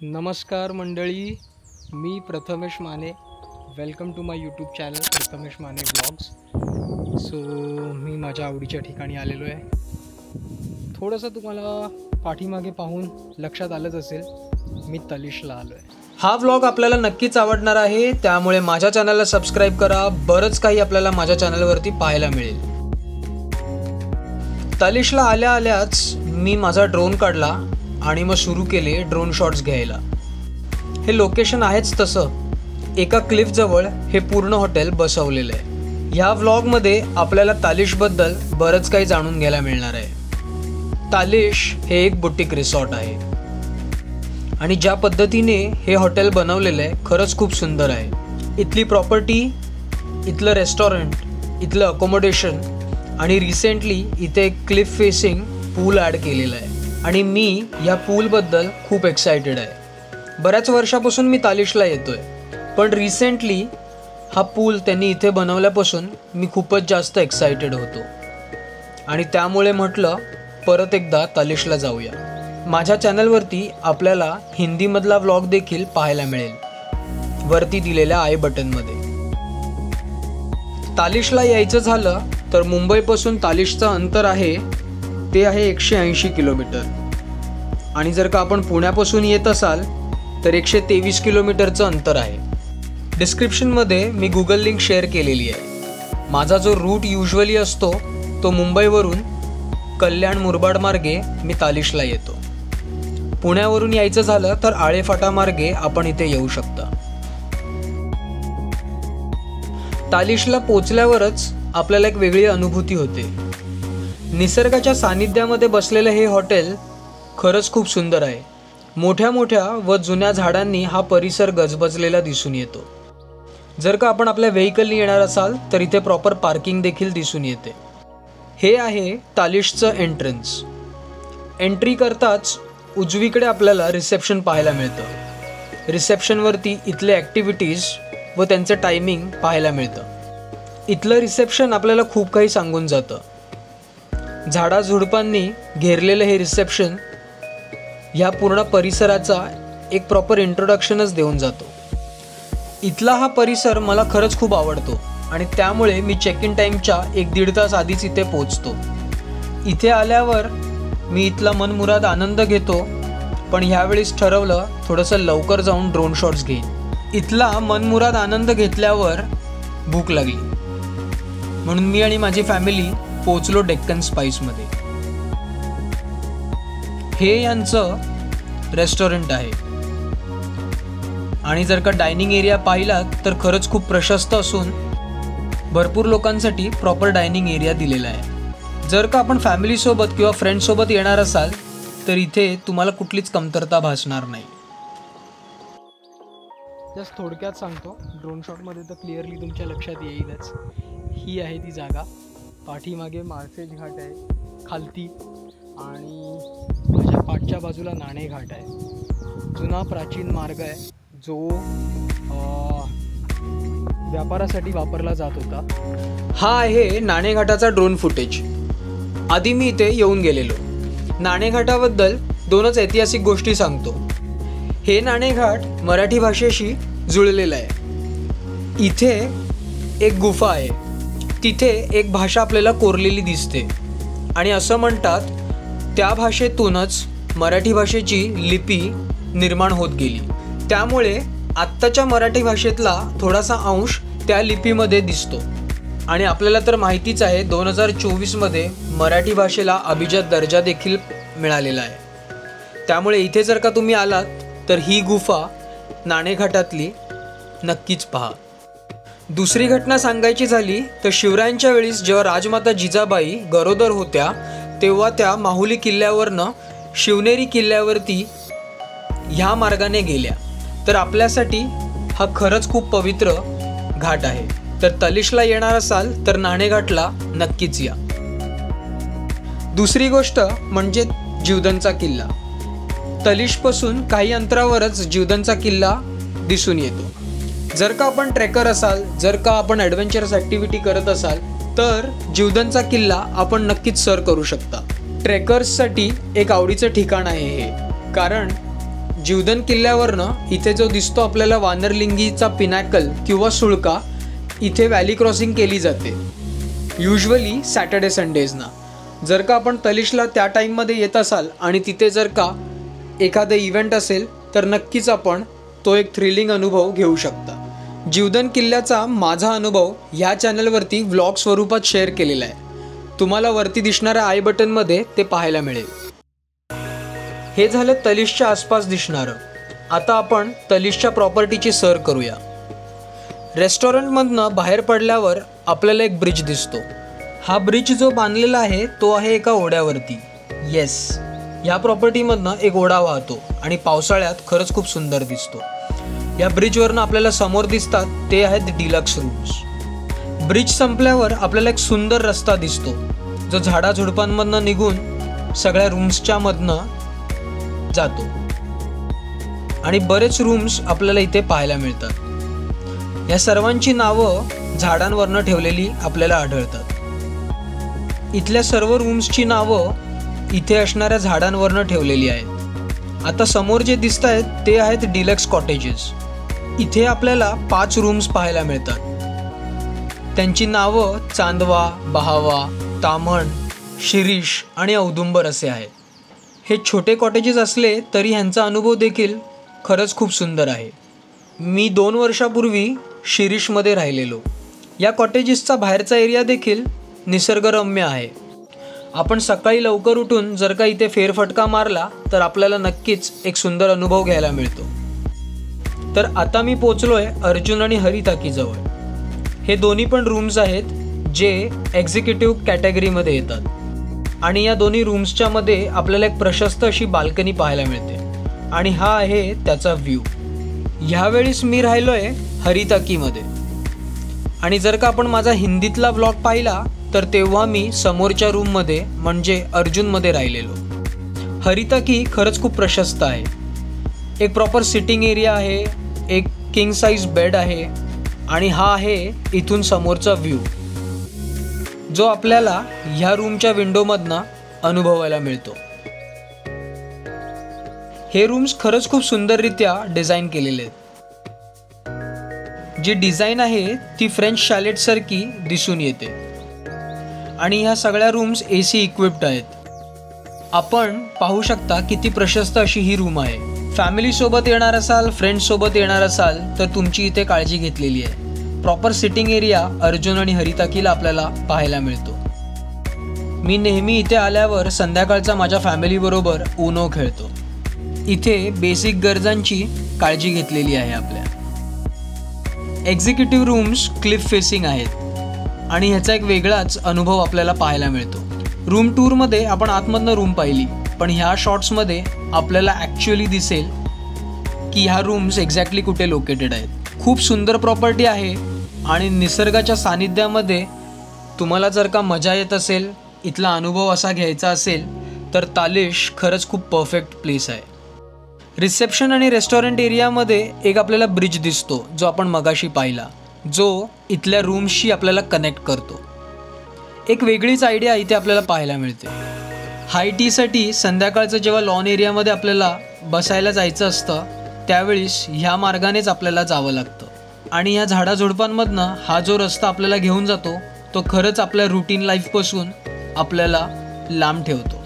नमस्कार मंडळी, मी Prathamesh Mane. Welcome to my YouTube channel Prathamesh Mane blogs. So मी माझ्या आवडीच्या ठिकाणी आलेलो आहे. थोडंसं तुम्हाला पाठीमागे पाहून लक्षात आलंच असेल, मी तालिशला आलो आहे. हा व्लॉग आपल्याला नक्कीच आवडणार आहे, त्यामुळे माझ्या चॅनलला सबस्क्राईब करा. बरंच काही आपल्याला माझ्या चॅनलवरती पाहायला मिळेल. तालिशला आल्या आल्याच मी माझा ड्रोन काढला आणि मग सुरू केले ड्रोन शॉट्स घ्यायला. हे लोकेशन आहेच तसं, एका क्लिफजवळ हे पूर्ण हॉटेल बसवलेलं आहे. ह्या व्लॉगमध्ये आपल्याला तालिशबद्दल बरंच काही जाणून घ्यायला मिळणार आहे. तालिश हे एक बुटीक रिसॉर्ट आहे आणि ज्या पद्धतीने हे हॉटेल बनवलेलं आहे खरंच खूप सुंदर आहे. इथली प्रॉपर्टी, इथलं रेस्टॉरंट, इथलं अकोमोडेशन आणि रिसेंटली इथे एक क्लिफ फेसिंग पूल ॲड केलेलं आहे आणि मी या पूलबद्दल खूप एक्सायटेड आहे. बऱ्याच वर्षापासून मी तालिशला येतो आहे, पण रिसेंटली हा पूल त्यांनी इथे बनवल्यापासून मी खूपच जास्त एक्सायटेड होतो आणि त्यामुळे म्हटलं परत एकदा तालिशला जाऊया. माझ्या चॅनलवरती आपल्याला हिंदीमधला व्लॉग देखील पाहायला मिळेल वरती दिलेल्या आय बटनमध्ये. तालिशला यायचं झालं तर मुंबईपासून तालिशचं अंतर आहे ते आहे 180 किलोमीटर आणि जर का आपण पुण्यापासून येत असाल तर 123 किलोमीटरचं अंतर आहे. डिस्क्रिप्शनमध्ये मी गुगल लिंक शेअर केलेली आहे. माझा जो रूट युजली असतो तो मुंबईवरून कल्याण मुरबाड मार्गे मी तालिशला येतो. पुण्यावरून यायचं झालं तर आळेफाटा मार्गे आपण इथे येऊ शकता. तालिशला पोचल्यावरच आपल्याला एक वेगळी अनुभूती होते. निसर्गाच्या सानिध्यामध्ये बसलेलं हे हॉटेल खरंच खूप सुंदर आहे. मोठ्या मोठ्या व जुन्या झाडांनी हा परिसर गजबजलेला दिसून येतो. जर का आपण आपल्या व्हेकलनी येणार असाल तर इथे प्रॉपर पार्किंग देखील दिसून येते. हे आहे तालिशचं एंट्रन्स. एंट्री करताच उजवीकडे आपल्याला रिसेप्शन पाहायला मिळतं. रिसेप्शनवरती इथले ॲक्टिव्हिटीज व त्यांचं टायमिंग पाहायला मिळतं. इथलं रिसेप्शन आपल्याला खूप काही सांगून जातं. झाडाझुडपांनी घेरलेलं हे रिसेप्शन ह्या पूर्ण परिसराचा एक प्रॉपर इंट्रोडक्शनच देऊन जातो. इथला हा परिसर मला खरंच खूप आवडतो आणि त्यामुळे मी चेक इन टाईमच्या 1-1.5 तास आधीच इथे पोचतो. इथे आल्यावर मी इथला मनमुराद आनंद घेतो, पण ह्यावेळीस ठरवलं थोडंसं लवकर जाऊन ड्रोन शॉट्स घेईन. इथला मनमुराद आनंद घेतल्यावर भूक लागली म्हणून मी आणि माझी फॅमिली पोचलो डेक्कन स्पाइसमध्ये. हे यांचं रेस्टॉरंट आहे आणि जर का डायनिंग एरिया पाहिलात तर खरंच खूप प्रशस्त असून भरपूर लोकांसाठी प्रॉपर डायनिंग एरिया दिलेला आहे. जर का आपण फॅमिलीसोबत किंवा फ्रेंड्ससोबत येणार असाल तर इथे तुम्हाला कुठलीच कमतरता भासणार नाही. जस्ट थोडक्यात सांगतो, ड्रोन शॉटमध्ये तर क्लिअरली तुमच्या लक्षात येईलच. ही आहे ती जागा. पाठीमागे माळसेज घाट आहे खालती आणि माझ्या पाठच्या बाजूला नाणे घाट आहे. जुना प्राचीन मार्ग आहे जो व्यापारासाठी वापरला जात होता. हा आहे नाणेघाटाचा ड्रोन फुटेज. आधी मी इथे येऊन गेलेलो. नाणेघाटाबद्दल 2च ऐतिहासिक गोष्टी सांगतो. हे नाणेघाट मराठी भाषेशी जुळलेलं आहे. इथे एक गुफा आहे, तिथे एक भाषा आपल्याला कोरलेली दिसते आणि असं म्हणतात त्या भाषेतूनच मराठी भाषेची लिपी निर्माण होत गेली. त्यामुळे आत्ताच्या मराठी भाषेतला थोडासा अंश त्या लिपीमध्ये दिसतो आणि आपल्याला तर माहितीच आहे 2024मध्ये मराठी भाषेला अभिजात दर्जा देखील मिळालेला आहे. त्यामुळे इथे जर का तुम्ही आलात तर ही गुफा नाणेघाटातली नक्कीच पहा. दुसरी घटना सांगायची झाली तर शिवरायांच्या वेळीस जेव्हा राजमाता जिजाबाई गरोदर होत्या तेव्हा त्या माहुली किल्ल्यावरनं शिवनेरी किल्ल्यावरती ह्या मार्गाने गेल्या. तर आपल्यासाठी हा खरंच खूप पवित्र घाट आहे. तर तालिशला येणार असाल तर नाणेघाटला नक्कीच या. दुसरी गोष्ट म्हणजे जीवदनचा किल्ला. तालिशपासून काही अंतरावरच जीवदनचा किल्ला दिसून येतो. जर का आपण ट्रेकर असाल, जर का आपण ॲडव्हेंचरस ॲक्टिव्हिटी करत असाल तर जीवदनचा किल्ला आपण नक्कीच सर करू शकता. ट्रेकर्ससाठी एक आवडीचं ठिकाण आहे हे, कारण जीवदन किल्ल्यावरनं इथे जो दिसतो आपल्याला वानरलिंगीचा पिनॅकल किंवा सुळका, इथे व्हॅली क्रॉसिंग केली जाते युजली सॅटर्डे संडेजना. जर का आपण तलिशला त्या टाईममध्ये येत असाल आणि तिथे जर का एखादं इव्हेंट असेल तर नक्कीच आपण तो एक थ्रिलिंग अनुभव घेऊ शकता. जीवदन किल्ल्याचा माझा अनुभव ह्या चॅनलवरती व्लॉग स्वरूपात शेअर केलेला आहे. तुम्हाला वरती दिसणाऱ्या आय बटनमध्ये ते पाहायला मिळेल. हे झालं तलिशच्या आसपास दिसणारं. आता आपण तलिशच्या प्रॉपर्टीची सर करूया. रेस्टॉरंटमधनं बाहेर पडल्यावर आपल्याला एक ब्रिज दिसतो. हा ब्रिज जो बांधलेला आहे तो आहे एका ओढ्यावरती. येस, ह्या प्रॉपर्टीमधनं एक ओढा वाहतो आणि पावसाळ्यात खरंच खूप सुंदर दिसतो. या ब्रिजवरनं आपल्याला समोर दिसतात ते आहेत डिलक्स रूम्स. ब्रिज संपल्यावर आपल्याला एक सुंदर रस्ता दिसतो जो झाडाझुडपांमधनं निघून सगळ्या रूम्सच्या मधनं जातो आणि बरेच रूम्स आपल्याला इथे पाहायला मिळतात. या सर्वांची नावं झाडांवरनं ठेवलेली आपल्याला आढळतात. इथल्या सर्व रूम्सची नावं इथे असणाऱ्या झाडांवरनं ठेवलेली आहेत. आता समोर जे दिसत आहेत ते आहेत डिलक्स कॉटेजेस. इथे आपल्याला 5 रूम्स पाहायला मिळतात. त्यांची नावं चांदवा, बहावा, ताम्हण, शिरीष आणि औदुंबर असे आहेत. हे छोटे कॉटेजेस असले तरी ह्यांचा अनुभव देखील खरंच खूप सुंदर आहे. मी 2 वर्षापूर्वी शिरीषमध्ये राहिलेलो. या कॉटेजेसचा बाहेरचा एरिया देखील निसर्गरम्य आहे. आपण सकाळी लवकर उठून जर का इथे फेरफटका मारला तर आपल्याला नक्कीच एक सुंदर अनुभव घ्यायला मिळतो. तर आता मी पोचलोय अर्जुन आणि हरिताकी जवळ. हे दोन्ही पण रूम्स आहेत जे एक्झिक्युटिव्ह कॅटेगरीमध्ये येतात आणि या दोन्ही रूम्सच्या मध्ये आपल्याला एक प्रशस्त अशी बाल्कनी पाहायला मिळते आणि हा आहे त्याचा व्ह्यू. ह्यावेळीस मी राहिलोय हरिताकीमध्ये आणि जर का आपण माझा हिंदीतला व्लॉग पाहिला तर तेव्हा मी समोरच्या रूममध्ये म्हणजे अर्जुनमध्ये राहिलेलो. हरिताकी खरंच खूप प्रशस्त आहे. एक प्रॉपर सिटिंग एरिया आहे, एक किंग साईज बेड आहे आणि हा आहे इथून समोरचा व्ह्यू जो आपल्याला ह्या रूमच्या विंडोमधनं अनुभवायला मिळतो. हे रूम्स खरंच खूप सुंदररित्या डिझाईन केलेले आहेत. जी डिझाईन आहे ती फ्रेंच शॅलेटसारखी दिसून येते आणि ह्या सगळ्या रूम्स AC इक्विप्ड आहेत. आपण पाहू शकता किती प्रशस्त अशी ही रूम आहे. फॅमिलीसोबत येणार असाल, फ्रेंड्ससोबत येणार असाल तर तुमची इथे काळजी घेतलेली आहे. प्रॉपर सिटिंग एरिया अर्जुन आणि हरिताकीला आपल्याला पाहायला मिळतो. मी नेहमी इथे आल्यावर संध्याकाळचा माझ्या फॅमिलीबरोबर उनो खेळतो. इथे बेसिक गरजांची काळजी घेतलेली आहे आपल्या. एक्झिक्युटिव्ह रूम्स क्लिफ फेसिंग आहेत आणि ह्याचा एक वेगळाच अनुभव आपल्याला पाहायला मिळतो. रूम टूरमध्ये आपण आतमधनं रूम पाहिली पण ह्या शॉट्समध्ये आपल्याला ॲक्च्युअली दिसेल की ह्या रूम्स एक्झॅक्टली कुठे लोकेटेड आहेत. खूप सुंदर प्रॉपर्टी आहे आणि निसर्गाच्या सानिध्यामध्ये तुम्हाला जर का मजा येत असेल, इथला अनुभव असा घ्यायचा असेल तर तालिश खरंच खूप परफेक्ट प्लेस आहे. रिसेप्शन आणि रेस्टॉरंट एरियामध्ये एक आपल्याला ब्रिज दिसतो जो आपण मगाशी पाहिला, जो इथल्या रूम्सशी आपल्याला कनेक्ट करतो. एक वेगळीच आयडिया इथे आपल्याला पाहायला मिळते. हाय टीसाठी संध्याकाळचं जेव्हा लॉन एरियामध्ये आपल्याला बसायला जायचं असतं त्यावेळीस ह्या मार्गानेच आपल्याला जावं लागतं आणि ह्या झाडाझुडपांमधनं हा जो रस्ता आपल्याला घेऊन जातो तो खरंच आपल्या रुटीन लाईफपासून आपल्याला लांब ठेवतो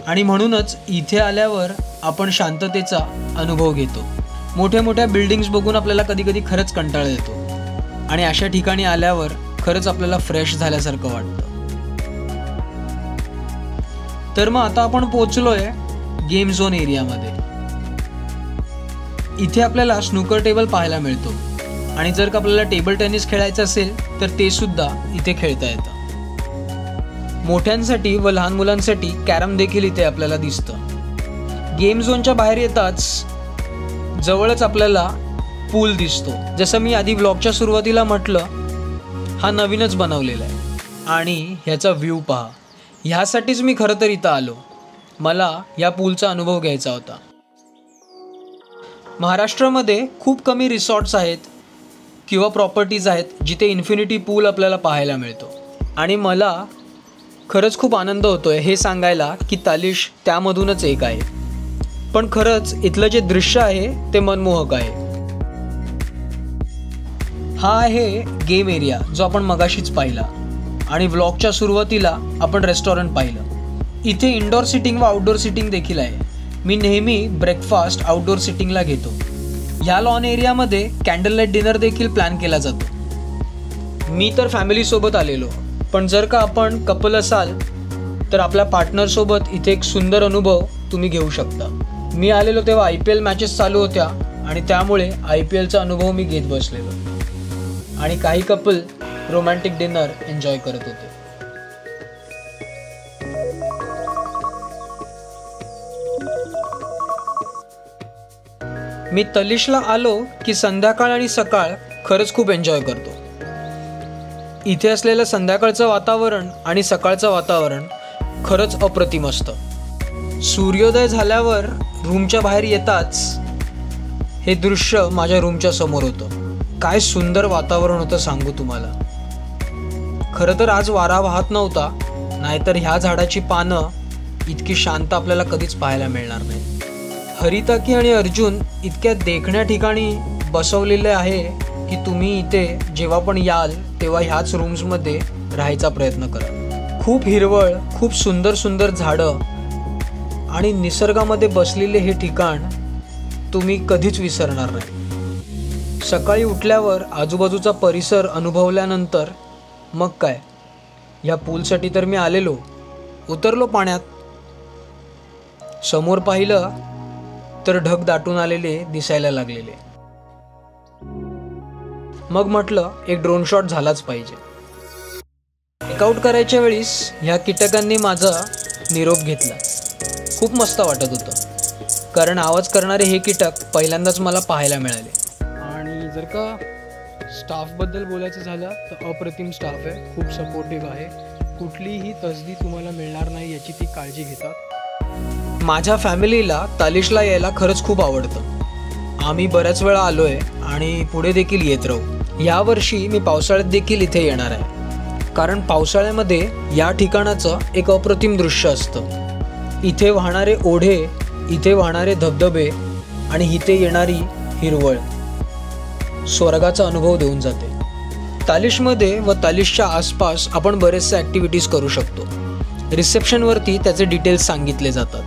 आणि म्हणूनच इथे आल्यावर आपण शांततेचा अनुभव घेतो. मोठ्या मोठ्या बिल्डिंग्स बघून आपल्याला कधी कधी खरंच कंटाळा येतो आणि अशा ठिकाणी आल्यावर खरंच आपल्याला फ्रेश झाल्यासारखं वाटतं. तर मग आता आपण पोहोचलोय गेम झोन एरियामध्ये. इथे आपल्याला स्नूकर टेबल पाहायला मिळतो आणि जर का आपल्याला टेबल टेनिस खेळायचं असेल तर ते सुद्धा इथे खेळता येतं. मोठ्यांसाठी व लहान मुलांसाठी कॅरम देखील इथे आपल्याला दिसतं. गेम झोनच्या बाहेर येताच जवळच आपल्याला पूल दिसतो. जसं मी आधी व्लॉगच्या सुरुवातीला म्हटलं, हा नवीनच बनवलेला आहे आणि ह्याचा व्ह्यू पहा. ह्यासाठीच मी खरं तर इथं आलो. मला या पूलचा अनुभव घ्यायचा होता. महाराष्ट्रामध्ये खूप कमी रिसॉर्ट्स आहेत किंवा प्रॉपर्टीज आहेत जिथे इन्फिनिटी पूल आपल्याला पाहायला मिळतो आणि मला खरंच खूप आनंद होतोय हे सांगायला की तालिश त्यामधूनच एक आहे. पण खरंच इथलं जे दृश्य आहे ते मनमोहक आहे. हा आहे गेम एरिया जो आपण मगाशीच पाहिला आणि व्लॉगच्या सुरुवातीला आपण रेस्टॉरंट पाहिलं. इथे इंडोर सिटिंग व आउटडोर सिटिंग देखील आहे. मी नेहमी ब्रेकफास्ट आउटडोर सिटिंगला घेतो. ह्या लॉन एरियामध्ये कॅन्डल लाईट डिनर देखील प्लॅन केला जातो. मी तर फॅमिलीसोबत आलेलो, पण जर का आपण कपल असाल तर आपल्या पार्टनरसोबत इथे एक सुंदर अनुभव तुम्ही घेऊ शकता. मी आलेलो तेव्हा IPL मॅचेस चालू होत्या आणि त्यामुळे IPLचा अनुभव मी घेत बसलेलो आणि काही कपल रोमॅन्टिक डिनर एन्जॉय करत होते. मी तलिशला आलो की संध्याकाळ आणि सकाळ खरंच खूप एन्जॉय करतो. इथे असलेलं संध्याकाळचं वातावरण आणि सकाळचं वातावरण खरंच अप्रतिम असतं. सूर्योदय झाल्यावर रूमच्या बाहेर येताच हे दृश्य माझ्या रूमच्या समोर होतं. काय सुंदर वातावरण होतं सांगू तुम्हाला. खरं तर आज वारा वाहत नव्हता, नाहीतर ह्या झाडाची पानं इतकी शांत आपल्याला कधीच पाहायला मिळणार नाही. हरिताकी आणि अर्जुन इतक्या देखण्या ठिकाणी बसवलेले आहे की तुम्ही इथे जेव्हा पण याल तेव्हा ह्याच रूम्समध्ये राहायचा प्रयत्न करा. खूप हिरवळ, खूप सुंदर सुंदर झाडं आणि निसर्गामध्ये बसलेले हे ठिकाण तुम्ही कधीच विसरणार नाही. सकाळी उठल्यावर आजूबाजूचा परिसर अनुभवल्यानंतर मग काय, ह्या पूलसाठी तर मी आलेलो. उतरलो पाण्यात. समोर पाहिलं तर ढग दाटून आलेले दिसायला लागलेले. मग म्हटलं एक ड्रोन शॉट झालाच पाहिजे. टेकआउट करायच्या वेळेस ह्या कीटकांनी माझा निरोप घेतला. खूप मस्त वाटत होतं, कारण आवाज करणारे हे कीटक पहिल्यांदाच मला पाहायला मिळाले. आणि जर का स्टाफबद्दल बोलायचं झालं तर अप्रतिम स्टाफ आहे, खूप सपोर्टिव्ह आहे. कुठलीही तसदी तुम्हाला मिळणार नाही याची ती काळजी घेतात. माझ्या फॅमिलीला तालिशला यायला खरंच खूप आवडतं. आम्ही बऱ्याच वेळा आलो आहे आणि पुढे देखील येत राहू. यावर्षी मी पावसाळ्यात देखील इथे येणार आहे, कारण पावसाळ्यामध्ये या ठिकाणाचं एक अप्रतिम दृश्य असतं. इथे वाहणारे ओढे, इथे वाहणारे धबधबे आणि इथे येणारी हिरवळ स्वर्गाचा अनुभव देऊन जाते. तालिशमध्ये व तालिशच्या आसपास आपण बरेचसे ॲक्टिव्हिटीज करू शकतो. रिसेप्शनवरती त्याचे डिटेल्स सांगितले जातात.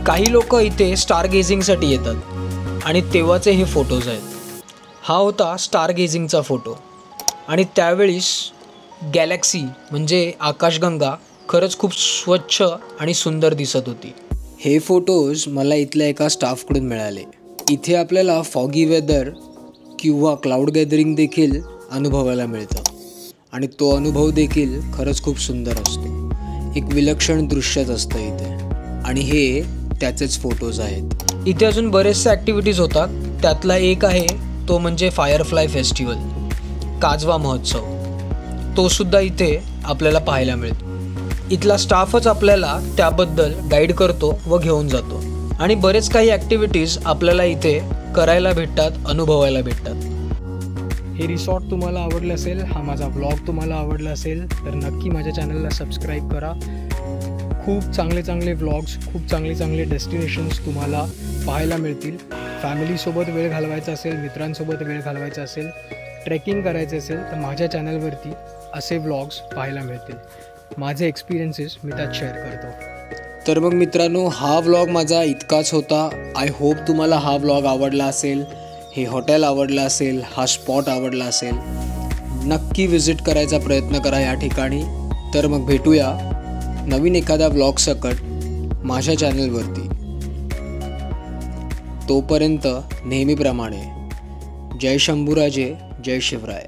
काही लोक इथे स्टार गेझिंगसाठी येतात आणि तेव्हाचे हे फोटोज आहेत. हा होता स्टार गेझिंगचा फोटो आणि त्यावेळीस गॅलेक्सी म्हणजे आकाशगंगा खरंच खूप स्वच्छ आणि सुंदर दिसत होती. हे फोटोज मला इथल्या एका स्टाफकडून मिळाले. इथे आपल्याला फॉगी वेदर किंवा क्लाउड गॅदरिंग देखील अनुभवायला मिळतं आणि तो अनुभव देखील खरंच खूप सुंदर असतो. एक विलक्षण दृश्यच असतं इथे आणि हे त्याचेच फोटोज आहेत. इथे अजून बरेचसे ॲक्टिव्हिटीज होतात. त्यातला एक आहे तो म्हणजे फायरफ्लाय फेस्टिवल, काजवा महोत्सव. तो सुद्धा इथे आपल्याला पाहायला मिळतो. इथला स्टाफच आपल्याला त्याबद्दल गाईड करतो व घेऊन जातो आणि बरेच काही ॲक्टिव्हिटीज आपल्याला इथे करायला भेटतात, अनुभवायला भेटतात. हे रिसॉर्ट तुम्हाला आवडलं असेल, हा माझा ब्लॉग तुम्हाला आवडला असेल तर नक्की माझ्या चॅनलला सबस्क्राईब करा. खूप चांगले व्लॉग्स, खूप चांगले डेस्टिनेशन्स तुम्हाला पाहायला मिळतील. फॅमिलीसोबत वेळ घालवायचा असेल, मित्रांसोबत वेळ घालवायचा असेल, ट्रेकिंग करायचं असेल तर माझ्या चॅनलवरती असे व्लॉग्स पाहायला मिळतील. माझे एक्सपिरियन्सेस मी त्यात शेअर करतो. तर मग मित्रांनो, हा व्लॉग माझा इतकाच होता. आय होप तुम्हाला हा व्लॉग आवडला असेल, हे हॉटेल आवडलं असेल, हा स्पॉट आवडला असेल. नक्की विजिट करायचा प्रयत्न करा या ठिकाणी. तर मग भेटूया नवीन एखाद्या व्लॉग सकट माझ्या चॅनलवरती. तोपर्यंत नेहमीप्रमाणे जय शंभूराजे, जय शिवराय.